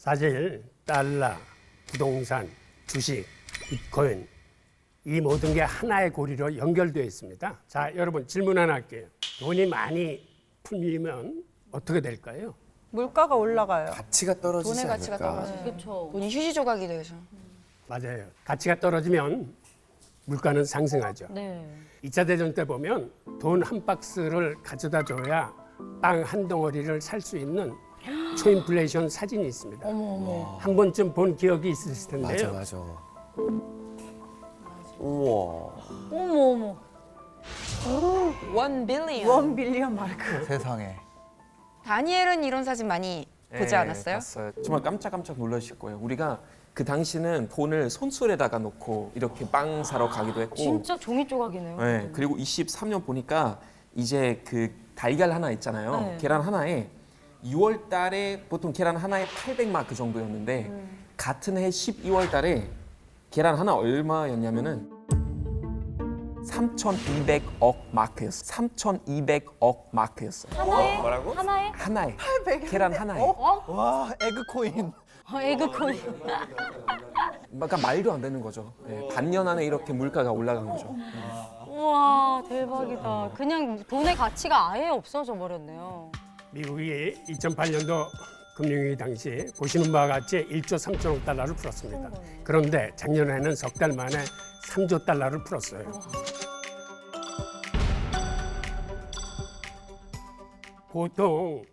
사실 달러, 부동산, 주식, 비트코인 이 모든 게 하나의 고리로 연결되어 있습니다. 자, 여러분 질문 하나 할게요. 돈이 많이 풀리면 어떻게 될까요? 물가가 올라가요. 가치가 떨어지지 돈의 가치가 않을까. 떨어져요. 그렇죠. 돈이 휴지 조각이 되죠. 맞아요. 가치가 떨어지면 물가는 상승하죠. 네. 2차 대전 때 보면 돈 한 박스를 가져다 줘야 빵 한 덩어리를 살 수 있는 초인플레이션 사진이 있습니다. 한 번쯤 본 기억이 있으실 맞아 텐데요. 맞아. 우와. 어머. 1 빌리언. 1 빌리언 마크. 세상에. 다니엘은 이런 사진 많이 보지 않았어요? 봤어요. 정말 깜짝깜짝 놀라실 거예요. 우리가 그 당시는 돈을 손수레다가 놓고 이렇게 빵 사러 가기도 했고. 진짜 종이 조각이네요. 네, 그리고 23년 보니까 이제 그 달걀 하나 있잖아요. 네. 계란 하나에 6월 달에 보통 계란 하나에 800마크 정도였는데 같은 해 12월 달에 계란 하나 얼마였냐면은 3,200억 마크였어요. 3,200억 마크였어요. 하나에? 뭐라고? 하나에? 하나에. 계란 하나에. 와, 에그코인. 에그코인. 그러니까 말도 안 되는 거죠. 예, 반년 안에 이렇게 물가가 올라간 거죠. 우와, 대박이다. 그냥 돈의 가치가 아예 없어져 버렸네요. 미국이 2008년도 금융위기 당시 보시는 바와 같이 1조 3천억 달러를 풀었습니다. 그런데 작년에는 석 달 만에 3조 달러를 풀었어요. 보통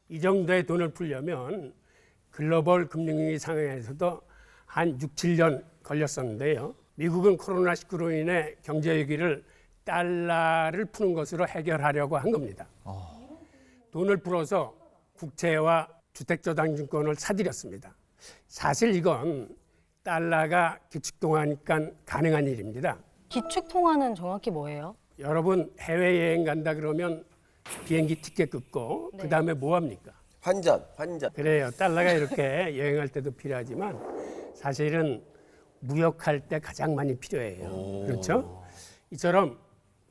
이 정도의 돈을 풀려면 글로벌 금융위기 상황에서도 한 6, 7년 걸렸었는데요. 미국은 코로나19로 인해 경제 위기를 달러를 푸는 것으로 해결하려고 한 겁니다. 돈을 풀어서 국채와 주택저당증권을 사들였습니다. 사실 이건 달러가 기축통화니까 가능한 일입니다. 기축통화는 정확히 뭐예요? 여러분 해외여행 간다 그러면 비행기 티켓 끊고 네. 그다음에 뭐 합니까? 환전. 그래요. 달러가 이렇게 여행할 때도 필요하지만 사실은 무역할 때 가장 많이 필요해요. 그렇죠? 이처럼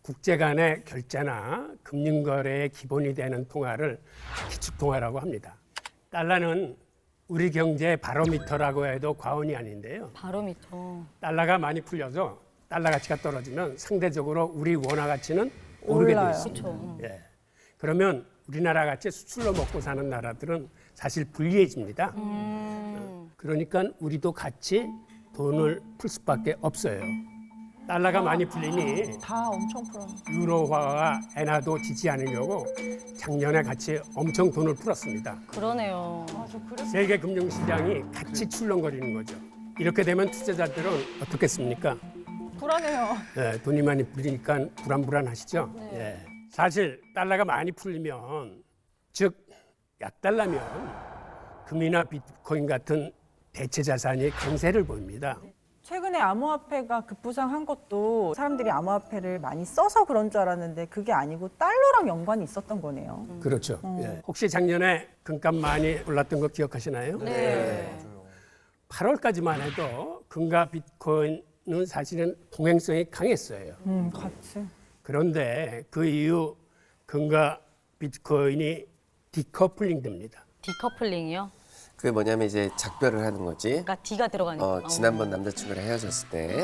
국제 간의 결제나 금융거래의 기본이 되는 통화를 기축통화라고 합니다. 달러는 우리 경제의 바로미터라고 해도 과언이 아닌데요. 바로미터. 달러가 많이 풀려서 달러 가치가 떨어지면 상대적으로 우리 원화 가치는 오르게 돼 올라요. 있습니다. 그렇죠. 예. 그러면 우리나라 같이 수출로 먹고 사는 나라들은 사실 불리해집니다. 그러니까 우리도 같이 돈을 풀 수밖에 없어요. 달러가 많이 풀리니 다 엄청 풀어. 유로화와 엔화도 지지 않으려고 작년에 같이 엄청 돈을 풀었습니다. 그러네요. 맞아, 그래서 세계 금융시장이 같이 출렁거리는 거죠. 이렇게 되면 투자자들은 어떻겠습니까? 불안해요. 예, 돈이 많이 풀리니까 불안하시죠? 예. 사실 달러가 많이 풀리면, 즉 약달러면 금이나 비트코인 같은 대체 자산이 강세를 보입니다. 최근에 암호화폐가 급부상한 것도 사람들이 암호화폐를 많이 써서 그런 줄 알았는데 그게 아니고 달러랑 연관이 있었던 거네요. 그렇죠. 예. 혹시 작년에 금값 많이 올랐던 거 기억하시나요? 네. 8월까지만 해도 금과 비트코인은 사실은 동행성이 강했어요. 같이. 그런데 그 이후 금과 비트코인이 디커플링 됩니다. 디커플링이요? 그게 뭐냐면 이제 작별을 하는 거지. 그러니까 D가 들어가니까. 지난번 남자친구랑 헤어졌을 때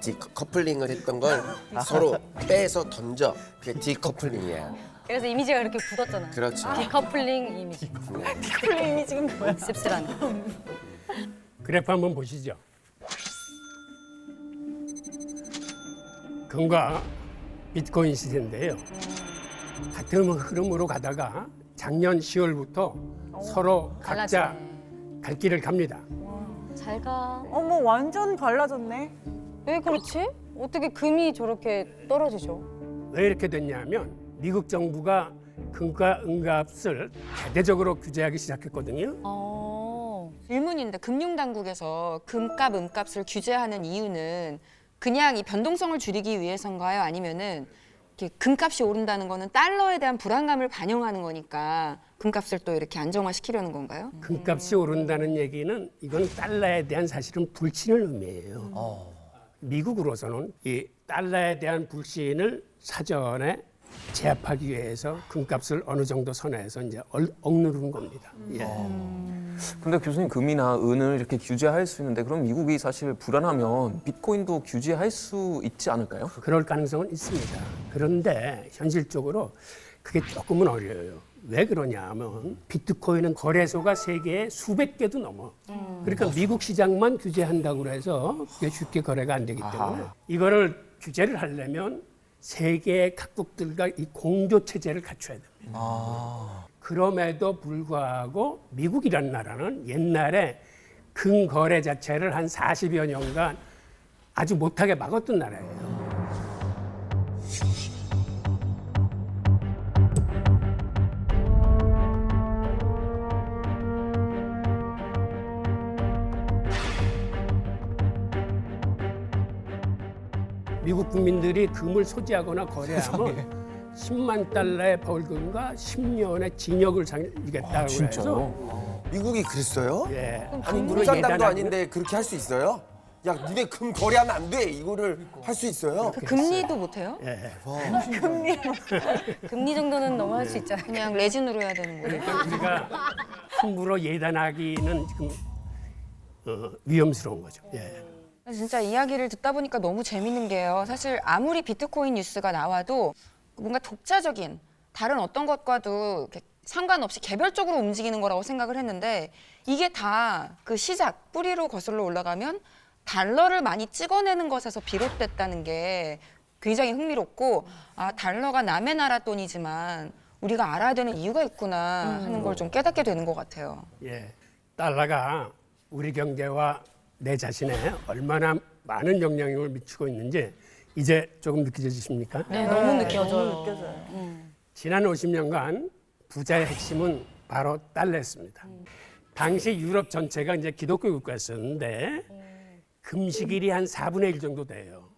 디커플링을 했던 걸 서로 빼서 던져. 그게 디커플링이야. 그래서 이미지가 이렇게 굳었잖아요. 그렇죠. 디커플링 이미지. 디커플링 이미지가 뭐야? 씁쓸한. 그래프 한번 보시죠. 금과 비트코인 시세인데요. 같은 흐름으로 가다가 작년 10월부터 서로 각자 달라지네. 갈 길을 갑니다. 잘 가. 어머, 완전 달라졌네. 왜 그렇지? 어떻게 금이 저렇게 떨어지죠? 왜 이렇게 됐냐면 미국 정부가 금과 은값을 대대적으로 규제하기 시작했거든요. 질문인데 금융당국에서 금값, 은값을 규제하는 이유는 그냥 이 변동성을 줄이기 위해서인가요? 아니면은 이렇게 금값이 오른다는 거는 달러에 대한 불안감을 반영하는 거니까 금값을 또 이렇게 안정화시키려는 건가요? 금값이 오른다는 얘기는 이건 달러에 대한 사실은 불신을 의미해요. 미국으로서는 이 달러에 대한 불신을 사전에 제압하기 위해서 금값을 어느 정도 선에서 이제 억누르는 겁니다. 예. 근데 교수님 금이나 은을 이렇게 규제할 수 있는데 그럼 미국이 사실 불안하면 비트코인도 규제할 수 있지 않을까요? 그럴 가능성은 있습니다. 그런데 현실적으로 그게 조금은 어려워요. 왜 그러냐 하면 비트코인은 거래소가 세계에 수백 개도 넘어. 그러니까 미국 시장만 규제한다고 해서 그게 쉽게 거래가 안 되기 때문에 이거를 규제를 하려면 세계 각국들과 이 공조 체제를 갖춰야 됩니다. 그럼에도 불구하고 미국이라는 나라는 옛날에 금거래 자체를 한 40여 년간 아주 못하게 막았던 나라예요. 미국 국민들이 금을 소지하거나 거래하면 10만 달러의 벌금과 10년의 징역을 상리겠다고 해서 미국이 그랬어요? 예. 아니 금으로 공산당도 예단하는- 아닌데 그렇게 할 수 있어요? 야, 니네 금 거래하면 안 돼. 이거를 할 수 있어요? 그 금리도 못해요? 예. 금리 정도는 너무 할 수 있잖아요. 그냥 레진으로 해야 되는 거예요? 그러니까 우리가 함부로 예단하기는 지금 위험스러운 거죠. 예. 진짜 이야기를 듣다 보니까 너무 재밌는 게요. 사실 아무리 비트코인 뉴스가 나와도 뭔가 독자적인 다른 어떤 것과도 이렇게 상관없이 개별적으로 움직이는 거라고 생각을 했는데 이게 다 그 시작, 뿌리로 거슬러 올라가면 달러를 많이 찍어내는 것에서 비롯됐다는 게 굉장히 흥미롭고 아 달러가 남의 나라 돈이지만 우리가 알아야 되는 이유가 있구나 하는 걸 좀 깨닫게 되는 것 같아요. 예. 달러가 우리 경제와 내 자신에 얼마나 많은 영향력을 미치고 있는지 이제 조금 느껴지십니까? 네, 너무 느껴져요. 너무 느껴져요. 지난 50년간 부자의 핵심은 바로 달러였습니다. 당시 유럽 전체가 이제 기독교 국가였었는데 금식일이 한 4분의 1 정도 돼요.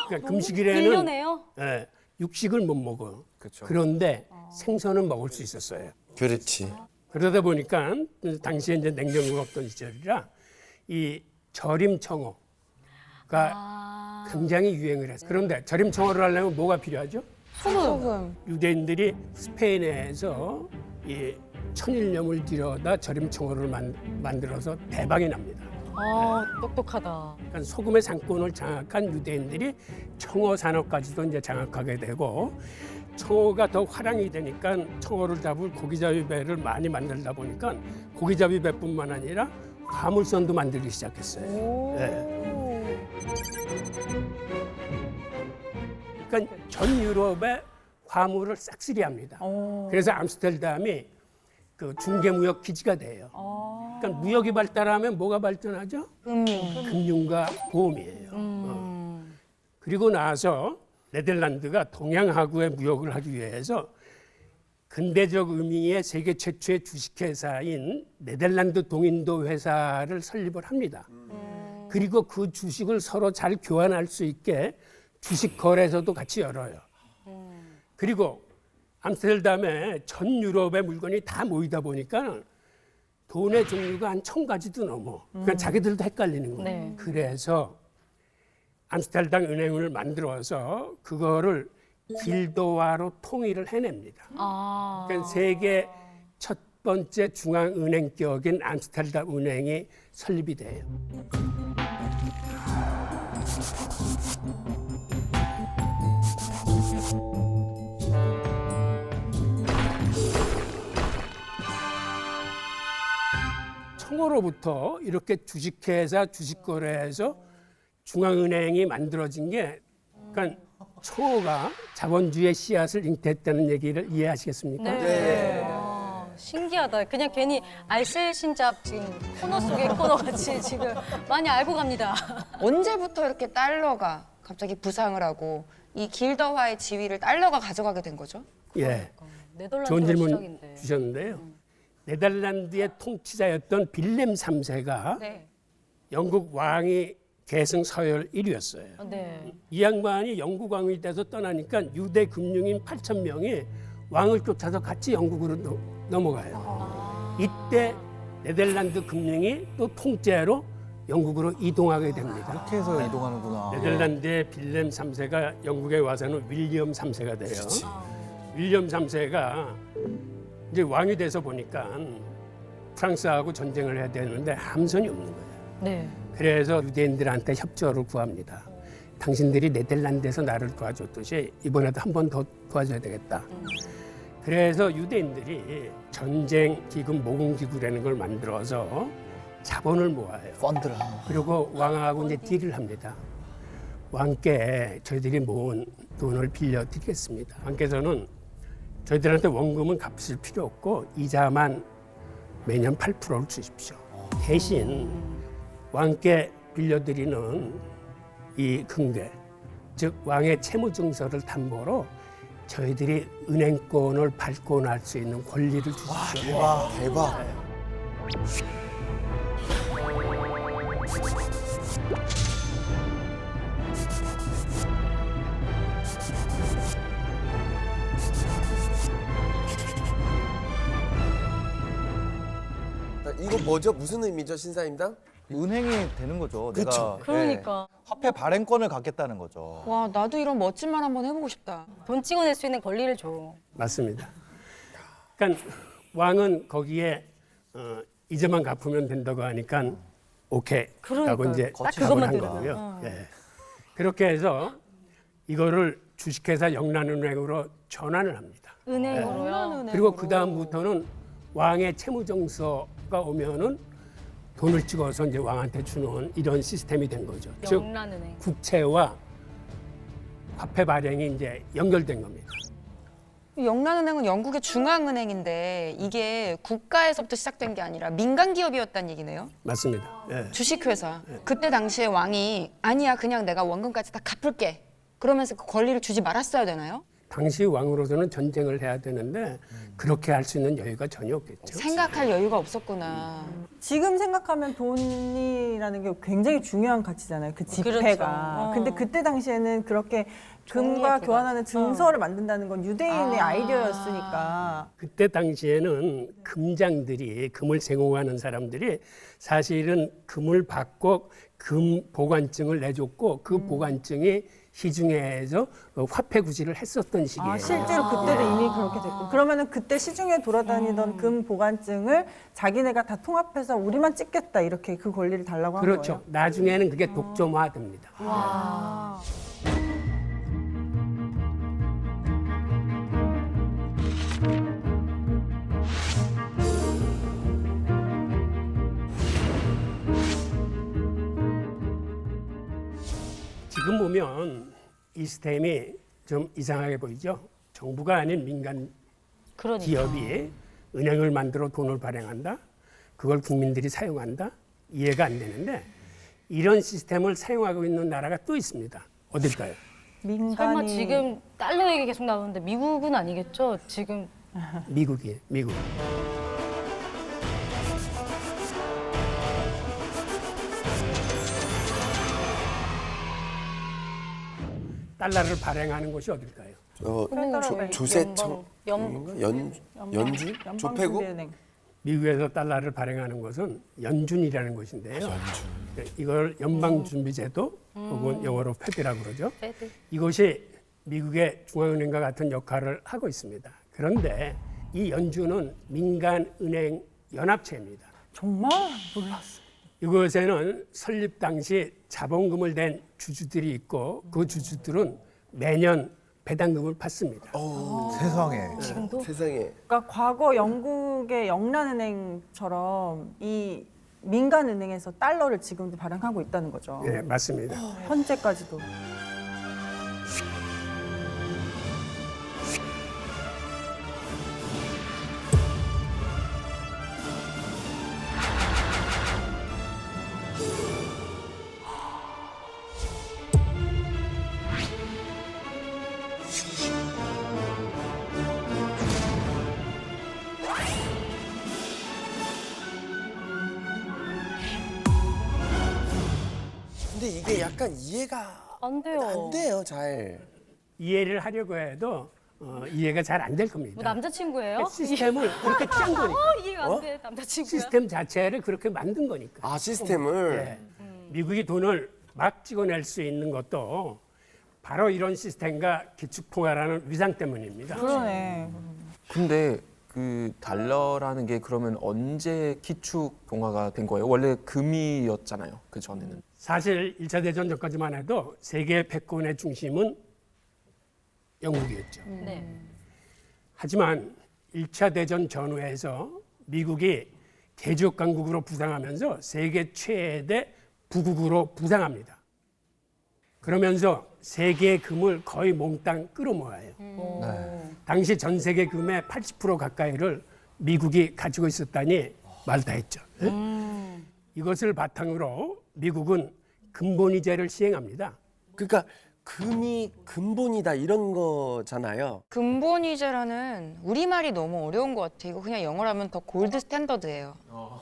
그러니까 금식일에는 1년에요? 예, 육식을 못 먹어요. 그렇죠. 그런데 생선은 먹을 수 있었어요. 그렇지. 그러다 보니까 당시에 이제 냉장고가 없던 시절이라 이 절임 청어가 굉장히 유행을 했어요. 그런데 절임 청어를 하려면 뭐가 필요하죠? 소금. 유대인들이 스페인에서 이 천일염을 들여다 절임 청어를 만들어서 대박이 납니다. 아, 똑똑하다. 그러니까 소금의 상권을 장악한 유대인들이 청어 산업까지도 이제 장악하게 되고 청어가 더 화랑이 되니까 청어를 잡을 고기잡이 배를 많이 만들다 보니까 고기잡이 배뿐만 아니라 화물선도 만들기 시작했어요. 네. 그러니까 전 유럽의 화물을 싹쓸이합니다. 그래서 암스테르담이 그 중개무역 기지가 돼요. 그러니까 무역이 발달하면 뭐가 발전하죠? 금융과 보험이에요. 그리고 나서 네덜란드가 동양하고의 무역을 하기 위해서 근대적 의미의 세계 최초의 주식회사인 네덜란드 동인도 회사를 설립을 합니다. 그리고 그 주식을 서로 잘 교환할 수 있게 주식 거래소도 같이 열어요. 그리고 암스테르담에 전 유럽의 물건이 다 모이다 보니까 돈의 종류가 한 1000가지도 넘어. 그러니까 자기들도 헷갈리는 거예요. 네. 그래서 암스테르담 은행을 만들어서 그거를 길도화로 통일을 해냅니다. 아. 그러니까 세계 첫 번째 중앙은행격인 암스테르담 은행이 설립이 돼요. 청어로부터 이렇게 주식회사, 주식거래에서 중앙은행이 만들어진 게 그러니까 청어가 자본주의의 씨앗을 잉태했다는 얘기를 이해하시겠습니까? 네. 신기하다. 그냥 괜히 알쓸신잡 지금 코너 속의 코너 같이 지금 많이 알고 갑니다. 언제부터 이렇게 달러가 갑자기 부상을 하고 이 길더화의 지위를 달러가 가져가게 된 거죠? 예, 네덜란드가 좋은 질문 시작인데. 주셨는데요. 네덜란드의 통치자였던 빌렘 3세가 네. 영국 왕이 계승 서열 1위였어요. 네. 이 양반이 영국 왕이 돼서 떠나니까 유대 금융인 8,000명이 왕을 쫓아서 같이 영국으로 넘어가요. 이때 네덜란드 금융이 또 통째로 영국으로 이동하게 됩니다. 이렇게 해서 이동하는구나. 네덜란드의 빌렘 3세가 영국에 와서는 윌리엄 3세가 돼요. 윌리엄 3세가 이제 왕이 돼서 보니까 프랑스하고 전쟁을 해야 되는데 함선이 없는 거예요. 네. 그래서 유대인들한테 협조를 구합니다. 당신들이 네덜란드에서 나를 도와줬듯이 이번에도 한 번 더 도와줘야 되겠다. 그래서 유대인들이 전쟁 기금 모금 기구라는 걸 만들어서 자본을 모아요. 펀드를 하는 거. 그리고 왕하고 이제 딜을 합니다. 왕께 저희들이 모은 돈을 빌려 드리겠습니다. 왕께서는 저희들한테 원금은 갚으실 필요 없고 이자만 매년 8%를 주십시오. 대신 왕께 빌려드리는 이 금괴, 즉 왕의 채무 증서를 담보로 저희들이 은행권을 발권할 수 있는 권리를 주십시오. 대박. 이거 뭐죠? 무슨 의미죠, 신사임당? 은행이 되는 거죠. 그쵸. 내가 그러니까 화폐 발행권을 갖겠다는 거죠. 와, 나도 이런 멋진 말 한번 해보고 싶다. 돈 찍어낼 수 있는 권리를 줘. 맞습니다. 그러니까 왕은 거기에 이자만 갚으면 된다고 하니까 오케이 그러니까요. 라고 이제 딱 답을 그것만 한 들으면. 거고요. 예. 그렇게 해서 이거를 주식회사 영란은행으로 전환을 합니다. 은행으로요. 그리고 그 다음부터는 왕의 채무증서가 오면은 돈을 찍어서 이제 왕한테 주는 이런 시스템이 된 거죠. 즉 영란은행. 국채와 화폐 발행이 이제 연결된 겁니다. 영란은행은 영국의 중앙은행인데 이게 국가에서부터 시작된 게 아니라 민간 기업이었다는 얘기네요. 맞습니다. 예. 주식회사. 그때 당시에 왕이 아니야 그냥 내가 원금까지 다 갚을게. 그러면서 그 권리를 주지 말았어야 되나요? 당시 왕으로서는 전쟁을 해야 되는데 그렇게 할 수 있는 여유가 전혀 없겠죠. 생각할 여유가 없었구나. 지금 생각하면 돈이라는 게 굉장히 중요한 가치잖아요. 그 지폐가. 그렇죠. 근데 그때 당시에는 그렇게 금과 종이에 교환하는 증서를 만든다는 건 유대인의 아이디어였으니까. 그때 당시에는 금장들이 금을 생호하는 사람들이 사실은 금을 받고 금 보관증을 내줬고 그 보관증이 시중에서 화폐 구실을 했었던 시기예요. 실제로 그때도 이미 그렇게 됐고. 그러면은 그때 시중에 돌아다니던 금 보관증을 자기네가 다 통합해서 우리만 찍겠다 이렇게 그 권리를 달라고 한 그렇죠. 거예요. 나중에는 그게 독점화됩니다. 지금 보면 이 시스템이 좀 이상하게 보이죠. 정부가 아닌 민간 그러니까. 기업이 은행을 만들어 돈을 발행한다. 그걸 국민들이 사용한다. 이해가 안 되는데 이런 시스템을 사용하고 있는 나라가 또 있습니다. 어딜까요? 민간이 설마 지금 달러 얘기 계속 나오는데 미국은 아니겠죠? 지금 미국이에요. 미국. 달러를 발행하는 곳이 어딜까요? 조세청 연방 연준 조폐국 연방준비은행. 미국에서 달러를 발행하는 곳은 연준이라는 곳인데요. 이걸 연방준비제도 혹은 영어로 페드라고 그러죠. 페드. 이것이 미국의 중앙은행과 같은 역할을 하고 있습니다. 그런데 이 연준은 민간은행 연합체입니다. 정말 몰랐어. 이곳에는 설립 당시 자본금을 댄 주주들이 있고 그 주주들은 매년 배당금을 받습니다. 세상에. 지금도 세상에. 그러니까 과거 영국의 영란은행처럼 이 민간은행에서 달러를 지금도 발행하고 있다는 거죠. 네, 맞습니다. 현재까지도. 근데 이게 약간 이해가 안 돼요. 안 돼요, 잘. 이해를 하려고 해도 이해가 잘 안 될 겁니다. 뭐 남자친구예요? 시스템을 그렇게 짠 거니까. 이해가 안 돼. 남자친구야? 시스템 자체를 그렇게 만든 거니까. 아, 시스템을 네. 미국이 돈을 막 찍어낼 수 있는 것도 바로 이런 시스템과 기축통화라는 위상 때문입니다. 그러네. 근데 그 달러라는 게 그러면 언제 기축 동화가 된 거예요? 원래 금이었잖아요. 그 전에는. 사실 1차 대전 전까지만 해도 세계 패권의 중심은 영국이었죠. 네. 하지만 1차 대전 전후에서 미국이 개지역 강국으로 부상하면서 세계 최대 부국으로 부상합니다. 그러면서 세계의 금을 거의 몽땅 끌어모아요. 당시 전 세계 금의 80% 가까이를 미국이 가지고 있었다니 말 다 했죠. 이것을 바탕으로 미국은 근본위제를 시행합니다. 그러니까 금이 근본이다 이런 거잖아요. 근본위제라는 우리말이 너무 어려운 것 같아. 이거 그냥 영어로 하면 더 골드 스탠더드예요.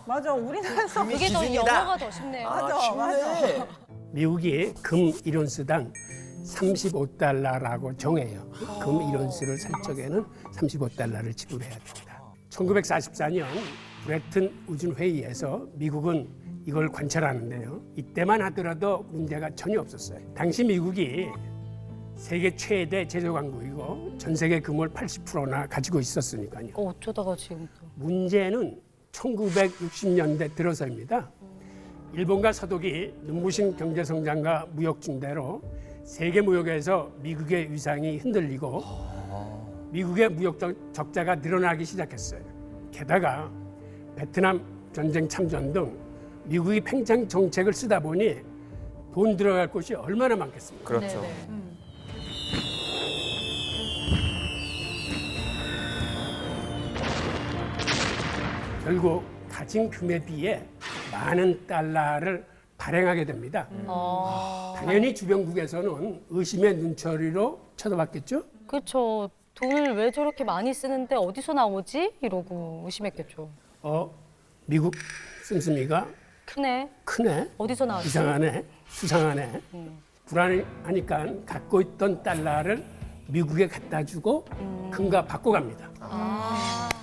맞아, 우리나라에서 그게 더 기준이다. 영어가 더 쉽네요. 쉽네. 미국이 금 1온스당 35달러라고 정해요. 금 1온스를 살 적에는 35달러를 지불해야 됩니다. 1944년 브레튼 우준 회의에서 미국은 이걸 관철하는데요. 이때만 하더라도 문제가 전혀 없었어요. 당시 미국이 세계 최대 제조 강국이고 전 세계 금을 80%나 가지고 있었으니까요. 어쩌다가 지금 또. 문제는 1960년대 들어서입니다. 일본과 서독이 눈부신 경제 성장과 무역 증대로 세계 무역에서 미국의 위상이 흔들리고 미국의 무역 적자가 늘어나기 시작했어요. 게다가 베트남 전쟁 참전 등 미국이 팽창 정책을 쓰다 보니 돈 들어갈 곳이 얼마나 많겠습니까? 그렇죠. 결국 가진 금에 비해 많은 달러를 발행하게 됩니다. 당연히 주변국에서는 의심의 눈초리로 쳐다봤겠죠. 그렇죠. 돈을 왜 저렇게 많이 쓰는데 어디서 나오지? 이러고 의심했겠죠. 미국 씀씀이가 크네. 크네, 어디서 나왔지? 이상하네, 수상하네. 불안하니까 갖고 있던 달러를 미국에 갖다 주고 금과 바꿔갑니다.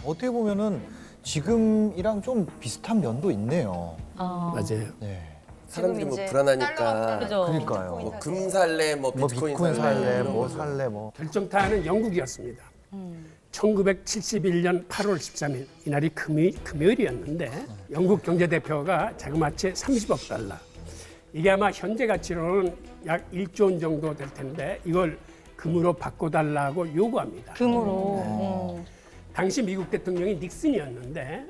어떻게 보면은 지금이랑 좀 비슷한 면도 있네요. 맞아요. 네. 사람들이 뭐 이제 불안하니까 그죠. 그러니까요. 뭐 금 살래, 뭐 뭐 비트코인 비트코인 살래, 이런 뭐 거죠. 살래, 뭐. 결정타는 영국이었습니다. 1971년 8월 13일 이날이 금요일이었는데 영국 경제대표가 자그마치 30억 달러. 이게 아마 현재 가치로는 약 1조 원 정도 될 텐데 이걸 금으로 바꿔달라고 요구합니다. 금으로. 당시 미국 대통령이 닉슨이었는데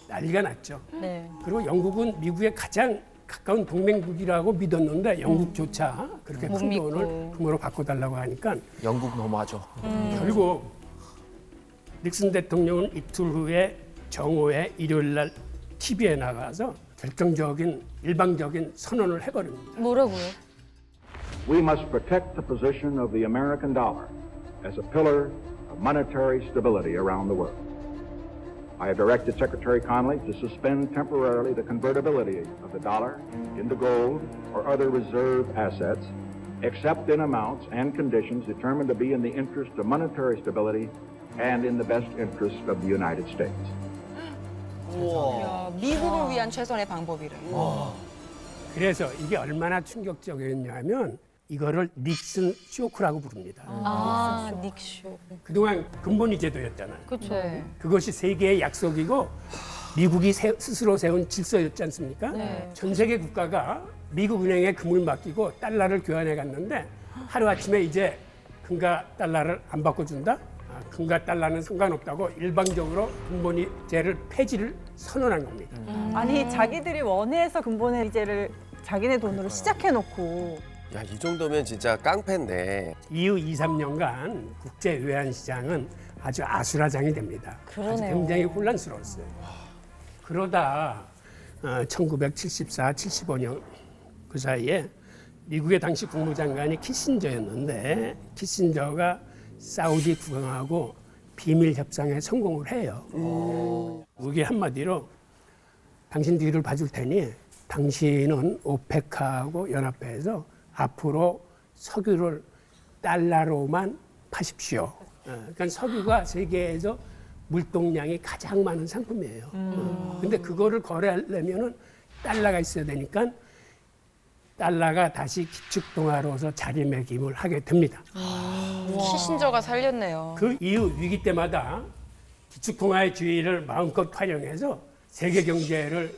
난리가 났죠. 네. 그리고 영국은 미국의 가장 가까운 동맹국이라고 믿었는데 영국조차 그렇게 못 큰 믿고. 돈을 금으로 바꿔달라고 하니까 영국 너무하죠. 결국 닉슨 대통령은 이틀 후에 정오에 일요일 날 TV에 나가서 결정적인 일방적인 선언을 해버립니다. 뭐라고요? We must protect the position of the American dollar as a pillar of monetary stability around the world. I have directed Secretary Connally to suspend temporarily the convertibility of the dollar into gold or other reserve assets, except in amounts and conditions determined to be in the interest of monetary stability and in the best interest of the United States. 미국을 위한 최선의 방법이래. 그래서 이게 얼마나 충격적이었냐면 이거를 닉슨 쇼크라고 부릅니다. 아, 닉쇼. 그동안 근본위 제도였잖아요. 그렇죠. 그것이 세계의 약속이고 미국이 스스로 세운 질서였지 않습니까? 네. 전 세계 국가가 미국 은행에 금을 맡기고 달러를 교환해 갔는데 하루아침에 이제 금과 달러를 안 바꿔준다? 금과 달러는 상관없다고 일방적으로 근본위제를 폐지를 선언한 겁니다. 아니, 자기들이 원해서 근본위제를 자기네 돈으로 시작해놓고 야, 이 정도면 진짜 깡패인데. 이후 2, 3년간 국제 외환 시장은 아주 아수라장이 됩니다. 아주 그러네요. 굉장히 혼란스러웠어요. 그러다 1974, 75년 그 사이에 미국의 당시 국무장관이 키신저였는데 키신저가 사우디 국왕하고 비밀 협상에 성공을 해요. 그게 한마디로 당신 뒤를 봐줄 테니 당신은 오페크하고 연합회에서 앞으로 석유를 달러로만 파십시오. 그러니까 석유가 세계에서 물동량이 가장 많은 상품이에요. 근데 그거를 거래하려면은 달러가 있어야 되니까 달러가 다시 기축통화로서 자리매김을 하게 됩니다. 키신저가 살렸네요. 그 이후 위기 때마다 기축통화의 지위를 마음껏 활용해서 세계 경제를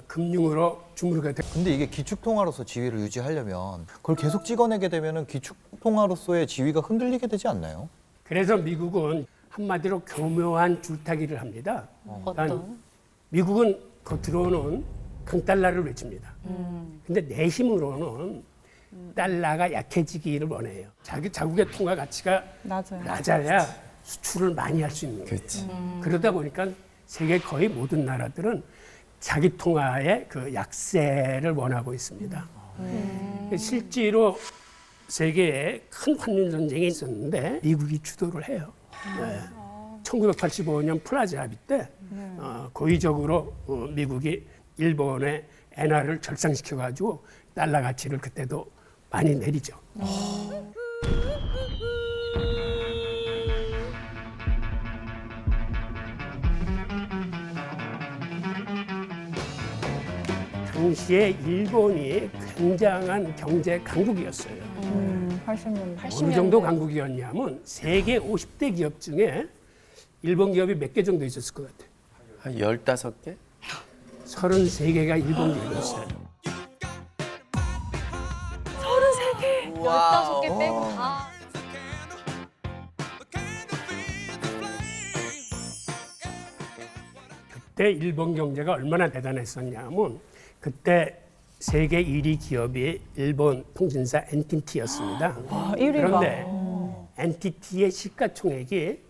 금융으로 주무르게 됩니다. 근데 이게 기축통화로서 지위를 유지하려면 그걸 계속 찍어내게 되면은 기축통화로서의 지위가 흔들리게 되지 않나요? 그래서 미국은 한마디로 교묘한 줄타기를 합니다. 어떤? 미국은 겉으로는 강달러를 외칩니다. 근데 내심으로는 달러가 약해지기를 원해요. 자국의 통화 가치가 맞아요. 낮아야 수출을 많이 할 수 있는 거예요. 그렇지. 그러다 보니까 세계 거의 모든 나라들은 자기 통화의 그 약세를 원하고 있습니다. 실제로 세계에 큰 환율 전쟁이 있었는데 미국이 주도를 해요. 네. 1985년 플라자 합의 때 고의적으로 미국이 일본의 엔화를 절상시켜가지고 달러 가치를 그때도 많이 내리죠. 당시에 일본이 굉장한 경제 강국이었어요. 80년대. 어느 정도 강국이었냐면 세계 50대 기업 중에 일본 기업이 몇 개 정도 있었을 것 같아요. 한 15개? 33개가 일본 기업이었어요. 15개 빼고 다. 그때 일본 경제가 얼마나 대단했었냐면 그때 세계 1위 기업이 일본 통신사 NTT였습니다. 1위가. 그런데 NTT의 시가총액이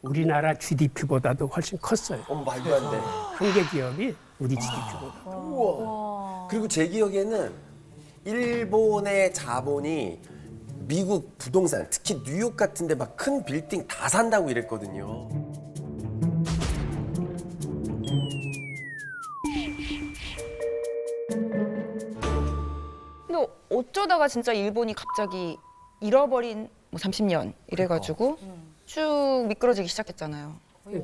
우리나라 GDP보다도 훨씬 컸어요. 말도 안 돼. 한 개 기업이 우리 GDP보다. 그리고 제 기억에는 일본의 자본이 미국 부동산, 특히 뉴욕 같은데 막 큰 빌딩 다 산다고 이랬거든요. 근데 어쩌다가 진짜 일본이 갑자기 잃어버린 뭐 30년 이래가지고 쭉 미끄러지기 시작했잖아요.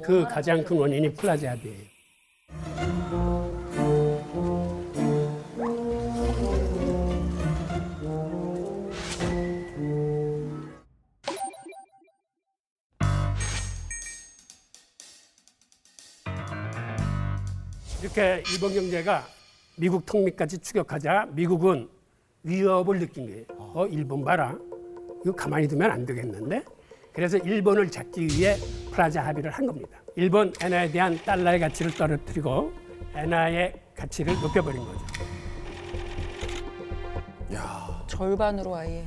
그 가장 큰 원인이 플라자 합의예요. 이렇게 일본 경제가 미국 통미까지 추격하자 미국은 위협을 느낀 거예요. 일본 봐라. 이거 가만히 두면 안 되겠는데? 그래서 일본을 잡기 위해 플라자 합의를 한 겁니다. 일본 엔화에 대한 달러의 가치를 떨어뜨리고 엔화의 가치를 높여버린 거죠. 절반으로 아예.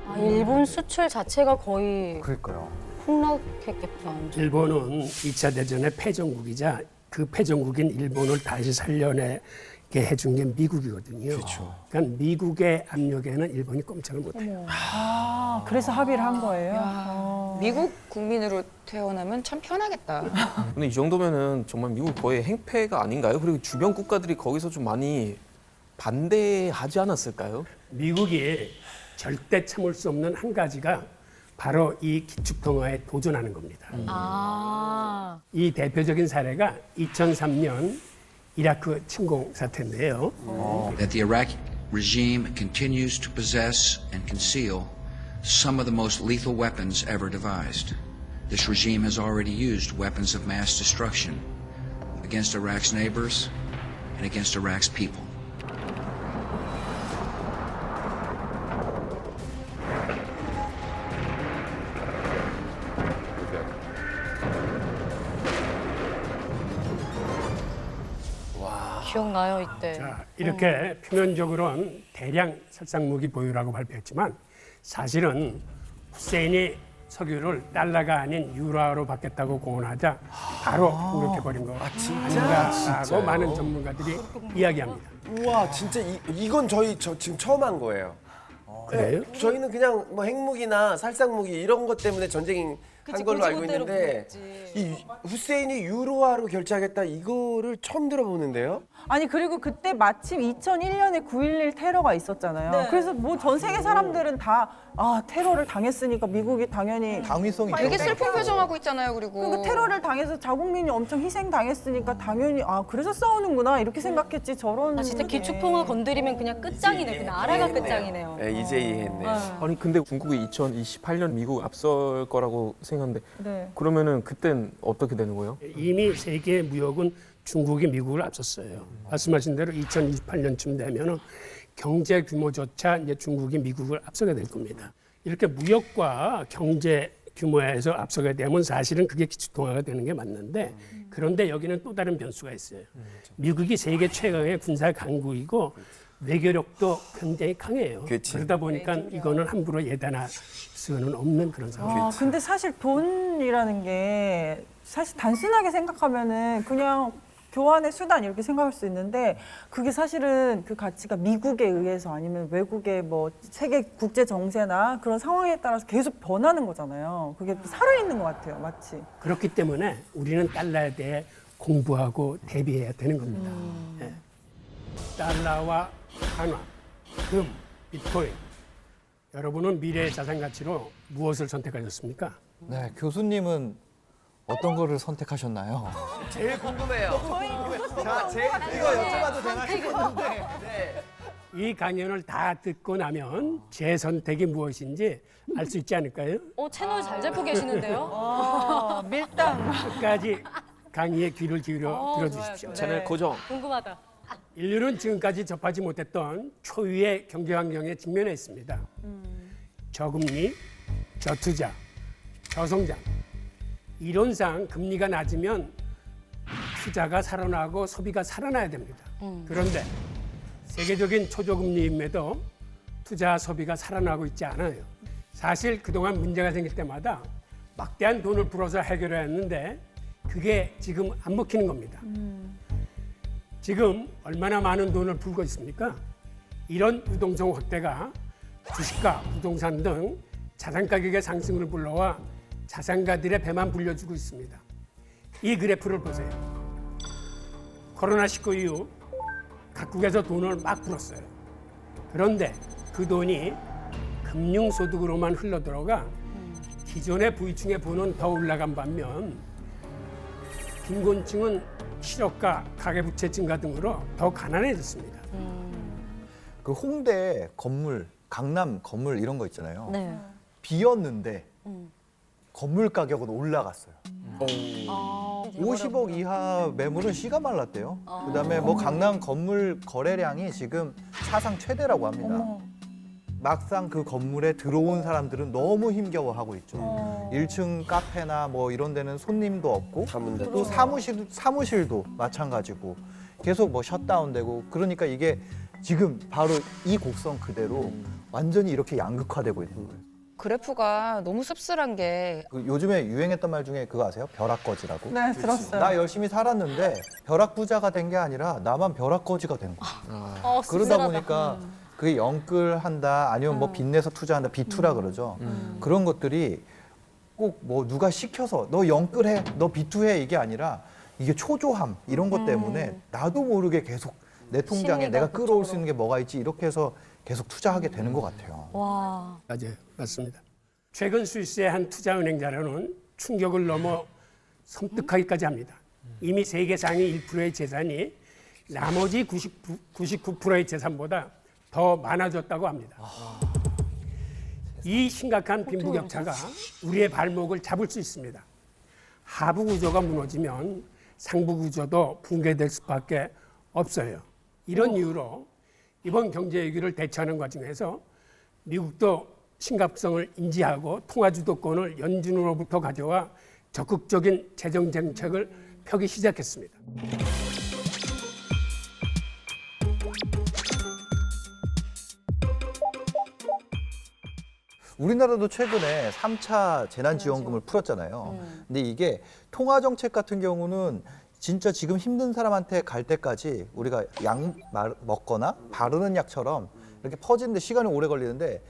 아, 일본 수출 자체가 거의 그러니까요. 폭락했겠다. 일본은 2차 대전의 패전국이자 그 패전국인 일본을 다시 살려내게 해준 게 미국이거든요. 그렇죠. 그러니까 미국의 압력에는 일본이 꼼짝을 못해요. 아, 그래서 합의를 한 거예요. 미국 국민으로 태어나면 참 편하겠다. 근데 이 정도면은 정말 미국 거의 행패가 아닌가요? 그리고 주변 국가들이 거기서 좀 많이 반대하지 않았을까요? 미국이 절대 참을 수 없는 한 가지가 바로 이 기축통화에 도전하는 겁니다. 아. 이 대표적인 사례가 2003년 이라크 침공 사태인데요. That the Iraqi regime continues to possess and conceal some of the most lethal weapons ever devised. This regime has already used weapons of mass destruction against Iraq's neighbors and against Iraq's people. 기억나요, 이때. 자, 이렇게 표면적으로는 대량 살상무기 보유라고 발표했지만 사실은 후세인이 석유를 달러가 아닌 유로화로 바뀌었다고 공언하자 바로 공격해버린 거 아닌가라고 많은 전문가들이 이야기합니다. 우와, 진짜 이건 저 지금 처음 한 거예요. 그래요? 저희는 그냥 뭐 핵무기나 살상무기 이런 것 때문에 전쟁 한 걸로 알고 있는데 이 후세인이 유로화로 결제하겠다 이거를 처음 들어보는데요. 아니 그리고 그때 마침 2001년에 9.11 테러가 있었잖아요. 네. 그래서 뭐 전 세계 사람들은 다 테러를 당했으니까 미국이 당연히 당위성이 되게 있죠. 슬픈 표정하고 있잖아요. 그리고 테러를 당해서 자국민이 엄청 희생 당했으니까 당연히 그래서 싸우는구나 이렇게 생각했지 저런 진짜 게. 기축통화 건드리면 그냥 끝장이네. 그 나라가 끝장이네요. 네, 이제 이해했네. 아니 근데 중국이 2028년 미국 앞설 거라고 생각하는데 네. 그러면은 그땐 어떻게 되는 거예요? 이미 세계 무역은 중국이 미국을 앞섰어요. 말씀하신 대로 2028년쯤 되면은 경제 규모조차 이제 중국이 미국을 앞서게 될 겁니다. 이렇게 무역과 경제 규모에서 앞서게 되면 사실은 그게 기축통화가 되는 게 맞는데 그런데 여기는 또 다른 변수가 있어요. 미국이 세계 최강의 군사 강국이고 외교력도 굉장히 강해요. 그치. 그러다 보니까 이거는 함부로 예단할 수는 없는 그런 상황. 근데 사실 돈이라는 게 사실 단순하게 생각하면은 그냥 교환의 수단 이렇게 생각할 수 있는데 그게 사실은 그 가치가 미국에 의해서 아니면 외국의 뭐 세계 국제 정세나 그런 상황에 따라서 계속 변하는 거잖아요. 그게 살아있는 것 같아요, 마치. 그렇기 때문에 우리는 달러에 대해 공부하고 대비해야 되는 겁니다. 예. 달러와 한화, 금, 비트코인. 여러분은 미래의 자산 가치로 무엇을 선택하셨습니까? 네, 교수님은 어떤 거를 선택하셨나요? 제일 궁금해요. 자, 이거 여쭤봐도 되나 싶었는데. 네. 이 강연을 다 듣고 나면 제 선택이 무엇인지 알 수 있지 않을까요? 채널 잘 잡고 계시는데요? 밀당. 끝까지 강의에 귀를 기울여 들어주십시오. 채널 고정. 궁금하다. 인류는 지금까지 접하지 못했던 초유의 경제 환경에 직면해 있습니다. 저금리, 저투자, 저성장. 이론상 금리가 낮으면 투자가 살아나고 소비가 살아나야 됩니다. 그런데 세계적인 초저금리임에도 투자 소비가 살아나고 있지 않아요. 사실 그동안 문제가 생길 때마다 막대한 돈을 풀어서 해결해야 했는데 그게 지금 안 먹히는 겁니다. 지금 얼마나 많은 돈을 풀고 있습니까? 이런 유동성 확대가 주식과 부동산 등 자산 가격의 상승을 불러와 자산가들의 배만 불려주고 있습니다. 이 그래프를 보세요. 코로나19 이후 각국에서 돈을 막 풀었어요. 그런데 그 돈이 금융소득으로만 흘러들어가 기존의 부유층의 부는 더 올라간 반면 빈곤층은 실업과 가계부채 증가 등으로 더 가난해졌습니다. 그 홍대 건물, 강남 건물 이런 거 있잖아요. 네. 비었는데 건물 가격은 올라갔어요. 50억 이하 매물은 씨가 말랐대요. 그다음에 뭐 강남 건물 거래량이 지금 사상 최대라고 합니다. 막상 그 건물에 들어온 사람들은 너무 힘겨워하고 있죠. 1층 카페나 뭐 이런 데는 손님도 없고 또 사무실도 마찬가지고 계속 뭐 셧다운되고 그러니까 이게 지금 바로 이 곡선 그대로 완전히 이렇게 양극화되고 있는 거예요. 그래프가 너무 씁쓸한 게 그 요즘에 유행했던 말 중에 그거 아세요? 벼락거지라고? 네, 들었어요. 나 열심히 살았는데 벼락 부자가 된 게 아니라 나만 벼락거지가 된 거야. 그러다 씁쓸하다. 보니까 그게 영끌한다 아니면 뭐 빚내서 투자한다 B2라 그러죠. 그런 것들이 꼭 뭐 누가 시켜서 너 영끌해, 너 B2해 이게 아니라 이게 초조함 이런 것 때문에 나도 모르게 계속 내 통장에 심리가 내가 끌어올 수 있는 게 뭐가 있지 이렇게 해서 계속 투자하게 되는 것 같아요. 와. 맞아요. 맞습니다. 최근 스위스의 한 투자은행 자료는 충격을 넘어 섬뜩하기까지 합니다. 이미 세계 상위 1%의 재산이 나머지 99%의 재산보다 더 많아졌다고 합니다. 이 심각한 빈부격차가 우리의 발목을 잡을 수 있습니다. 하부 구조가 무너지면 상부 구조도 붕괴될 수밖에 없어요. 이런 이유로 이번 경제 위기를 대처하는 과정에서 미국도 심각성을 인지하고 통화 주도권을 연준으로부터 가져와 적극적인 재정 정책을 펴기 시작했습니다. 우리나라도 최근에 3차 재난지원금을 풀었잖아요. 근데 이게 통화정책 같은 경우는 진짜 지금 힘든 사람한테 갈 때까지 우리가 약 먹거나 바르는 약처럼 이렇게 퍼지는데 시간이 오래 걸리는데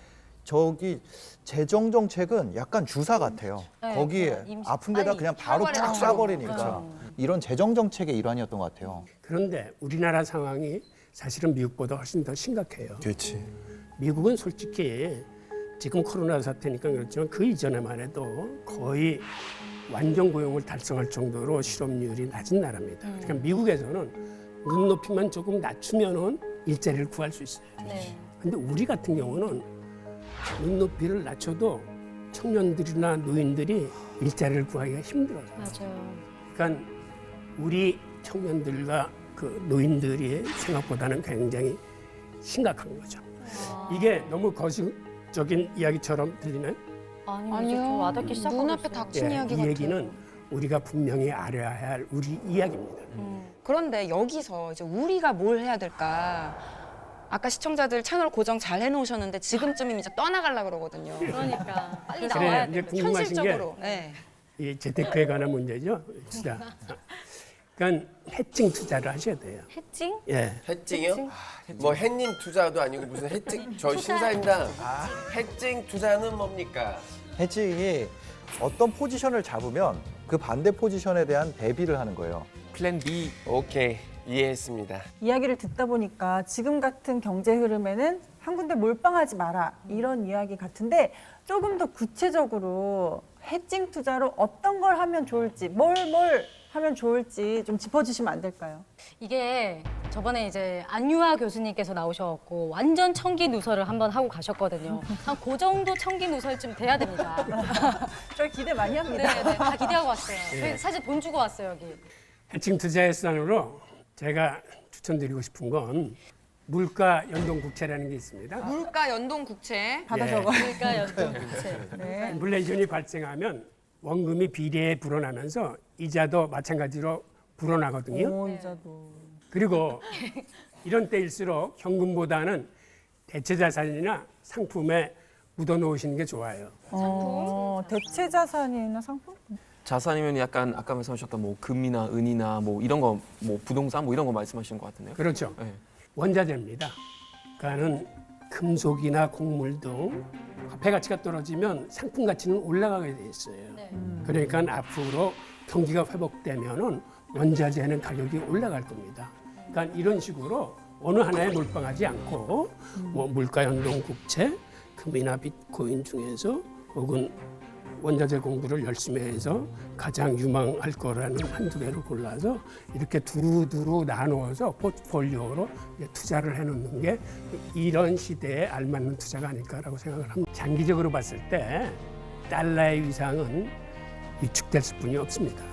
저기 재정정책은 약간 주사 같아요. 네, 거기에 그냥 임시 아픈 데다 빨리 그냥 바로 쫙 활발해서. 쏴버리니까. 이런 재정 정책의 일환이었던 것 같아요. 그런데 우리나라 상황이 사실은 미국보다 훨씬 더 심각해요. 그렇지. 미국은 솔직히 지금 코로나 사태니까 그렇지만 그 이전에만 해도 거의 완전 고용을 달성할 정도로 실업률이 낮은 나라입니다. 그러니까 미국에서는 눈높이만 조금 낮추면은 일자리를 구할 수 있어요. 네. 근데 우리 같은 경우는 눈높이를 낮춰도 청년들이나 노인들이 일자리를 구하기가 힘들어요. 맞아요. 그러니까 우리 청년들과 그 노인들이 생각보다는 굉장히 심각한 거죠. 이게 너무 거시적인 이야기처럼 들리나요? 아니요, 이제 좀 와닿기 시작하고 눈앞에 있어요. 닥친 이야기 이 같아요. 얘기는 우리가 분명히 알아야 할 우리 이야기입니다. 그런데 여기서 이제 우리가 뭘 해야 될까? 아까 시청자들 채널 고정 잘 해놓으셨는데 지금쯤이면 이제 떠나가려고 그러거든요. 그러니까 빨리 그래, 나와야 이제 돼. 궁금하신 현실적으로. 네. 게 이 재테크에 관한 문제죠. 투자. 그러니까 해칭 투자를 하셔야 돼요. 해칭? 예. 해칭이요? 뭐 햇님 투자도 아니고 무슨 해칭? 저 심사임당. 해칭 투자는 뭡니까? 해칭이 어떤 포지션을 잡으면 그 반대 포지션에 대한 대비를 하는 거예요. 플랜 B. 오케이, 이해했습니다. 이야기를 듣다 보니까 지금 같은 경제 흐름에는 한 군데 몰빵하지 마라 이런 이야기 같은데 조금 더 구체적으로 해칭 투자로 어떤 걸 하면 좋을지 뭘 하면 좋을지 좀 짚어주시면 안 될까요? 이게 저번에 이제 안유아 교수님께서 나오셔갖고 완전 청기 누설을 한번 하고 가셨거든요. 한 그 정도 청기 누설쯤 돼야 됩니다. 저희 기대 많이 합니다. 네, 네, 다 기대하고 왔어요. 저희 사실 돈 주고 왔어요, 여기. 해칭 투자의 수단으로 제가 추천드리고 싶은 건 물가 연동 국채라는 게 있습니다. 물가 연동 국채. 받아 예. 적어. 그러니까 연동 부채. 네. 인플레이션이 발생하면 원금이 비례에 불어나면서 이자도 마찬가지로 불어나거든요. 오, 이자도. 그리고 이런 때일수록 현금보다는 대체 자산이나 상품에 묻어 놓으시는 게 좋아요. 대체 자산이나 상품? 자산이면 약간 아까 말씀하셨던 뭐 금이나 은이나 뭐 이런 거, 뭐 부동산 뭐 이런 거 말씀하시는 것 같은데요. 그렇죠. 네. 원자재입니다. 그러니까는 금속이나 곡물 등 화폐 가치가 떨어지면 상품 가치는 올라가게 돼 있어요. 네. 그러니까 앞으로 경기가 회복되면은 원자재는 가격이 올라갈 겁니다. 그러니까 이런 식으로 어느 하나에 몰빵하지 않고 뭐 물가 연동 국채, 금이나 비트코인 중에서 혹은 원자재 공부를 열심히 해서 가장 유망할 거라는 한두 개를 골라서 이렇게 두루두루 나누어서 포트폴리오로 이제 투자를 해놓는 게 이런 시대에 알맞는 투자가 아닐까라고 생각을 합니다. 장기적으로 봤을 때 달러의 위상은 위축될 수뿐이 없습니다.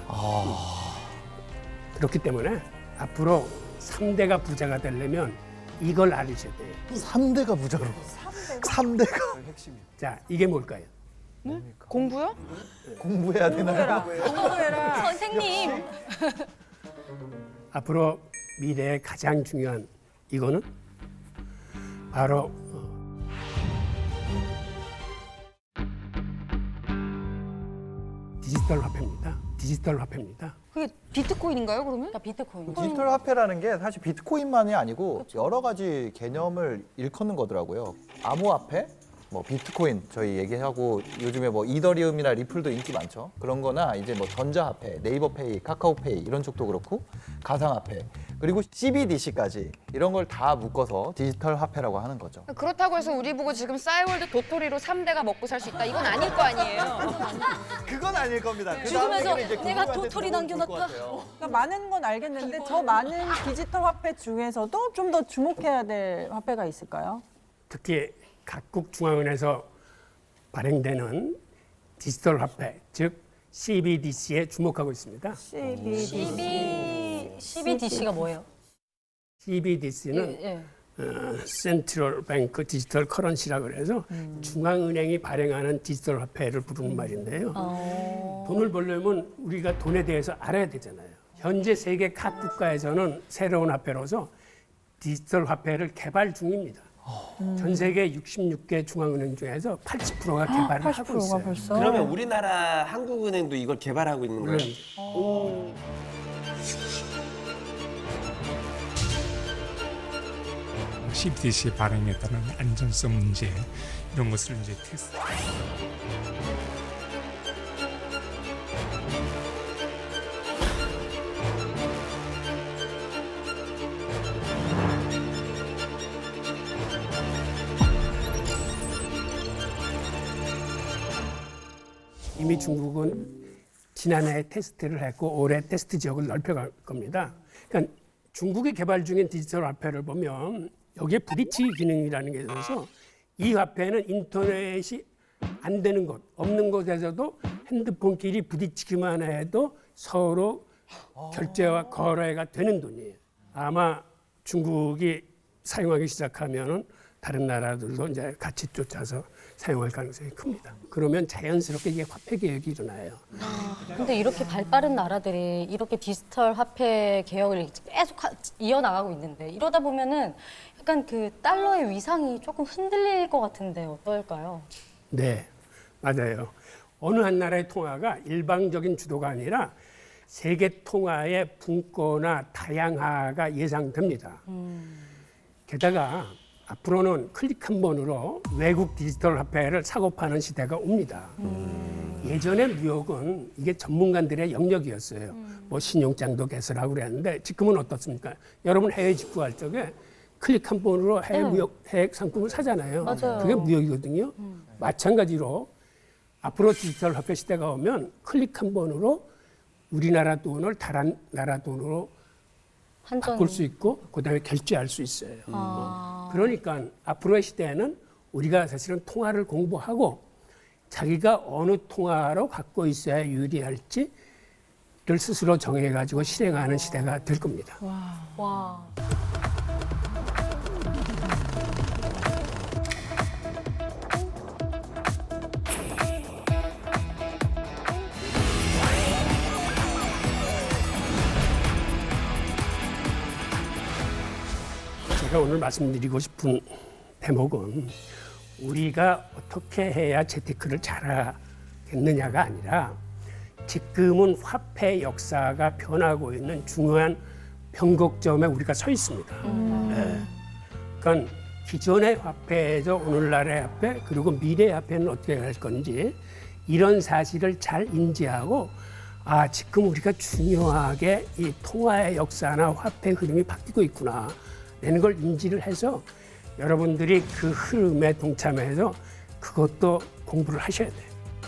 그렇기 때문에 앞으로 3대가 부자가 되려면 이걸 알으셔야 돼요. 3대가 부자로. 3대가 자, 이게 뭘까요? 공부요? 공부해야 되나요? 공부해라. 선생님! 앞으로 미래의 가장 중요한 이거는 바로 디지털 화폐입니다. 디지털 화폐입니다. 그게 비트코인인가요, 그러면? 그러니까 비트코인. 디지털 화폐라는 게 사실 비트코인만이 아니고 여러 가지 개념을 일컫는 거더라고요. 암호화폐, 뭐 비트코인 저희 얘기하고 요즘에 뭐 이더리움이나 리플도 인기 많죠. 그런 거나 이제 뭐 전자화폐, 네이버페이, 카카오페이 이런 쪽도 그렇고 가상화폐 그리고 CBDC까지 이런 걸 다 묶어서 디지털 화폐라고 하는 거죠. 그렇다고 해서 우리 보고 지금 싸이월드 도토리로 3대가 먹고 살 수 있다. 이건 아닐 거 아니에요. 그건 아닐 겁니다. 그 죽으면서 다음에는 이제 내가 그분한테 도토리 들어올 것 남겨놨다. 같아요. 그러니까 많은 건 알겠는데 저 많은 디지털 화폐 중에서도 좀 더 주목해야 될 화폐가 있을까요? 특히 각국 중앙은행에서 발행되는 디지털 화폐, 즉 CBDC에 주목하고 있습니다. CBDC가 뭐예요? CBDC는 예. 센트럴 뱅크 디지털 커런시라 그래서 중앙은행이 발행하는 디지털 화폐를 부르는 말인데요. 돈을 벌려면 우리가 돈에 대해서 알아야 되잖아요. 현재 세계 각 국가에서는 새로운 화폐로서 디지털 화폐를 개발 중입니다. 전 세계 66개 중앙은행 중에서 80%가 개발을 하고 80%가 있어요. 벌써. 그러면 우리나라 한국은행도 이걸 개발하고 있는 거예요? 물론 CBDC 발행에 따른 안전성 문제 이런 것을 이제 테스트. 이미 중국은 지난해 테스트를 했고 올해 테스트 지역을 넓혀갈 겁니다. 그러니까 중국이 개발 중인 디지털 화폐를 보면 여기에 부딪히기 기능이라는 게 있어서 이 화폐는 인터넷이 안 되는 곳, 없는 곳에서도 핸드폰끼리 부딪히기만 해도 서로 결제와 거래가 되는 돈이에요. 아마 중국이 사용하기 시작하면은 다른 나라들도 이제 같이 쫓아서 사용할 가능성이 큽니다. 그러면 자연스럽게 이게 화폐 개혁이 일어나요. 근데 이렇게 발빠른 나라들이 이렇게 디지털 화폐 개혁을 계속 이어나가고 있는데 이러다 보면은 약간 그 달러의 위상이 조금 흔들릴 것 같은데 어떨까요? 네, 맞아요. 어느 한 나라의 통화가 일방적인 주도가 아니라 세계 통화의 분권화, 다양화가 예상됩니다. 게다가 앞으로는 클릭 한 번으로 외국 디지털 화폐를 사고 파는 시대가 옵니다. 예전에 무역은 이게 전문가들의 영역이었어요. 뭐 신용장도 개설하고 그랬는데 지금은 어떻습니까? 여러분 해외 직구할 적에 클릭 한 번으로 해외 무역, 해외 상품을 사잖아요. 맞아요. 그게 무역이거든요. 마찬가지로 앞으로 디지털 화폐 시대가 오면 클릭 한 번으로 우리나라 돈을 다른 나라 돈으로 한전. 바꿀 수 있고 그다음에 결제할 수 있어요. 그러니까 앞으로의 시대에는 우리가 사실은 통화를 공부하고 자기가 어느 통화로 갖고 있어야 유리할지를 스스로 정해가지고 실행하는 시대가 될 겁니다. 와. 제가 오늘 말씀드리고 싶은 대목은 우리가 어떻게 해야 재테크를 잘하겠느냐가 아니라 지금은 화폐 역사가 변하고 있는 중요한 변곡점에 우리가 서 있습니다. 네. 그러니까 기존의 화폐에서 오늘날의 화폐 그리고 미래의 화폐는 어떻게 할 건지 이런 사실을 잘 인지하고 지금 우리가 중요하게 이 통화의 역사나 화폐 흐름이 바뀌고 있구나 라는 걸 인지를 해서 여러분들이 그 흐름에 동참해서 그것도 공부를 하셔야 돼요.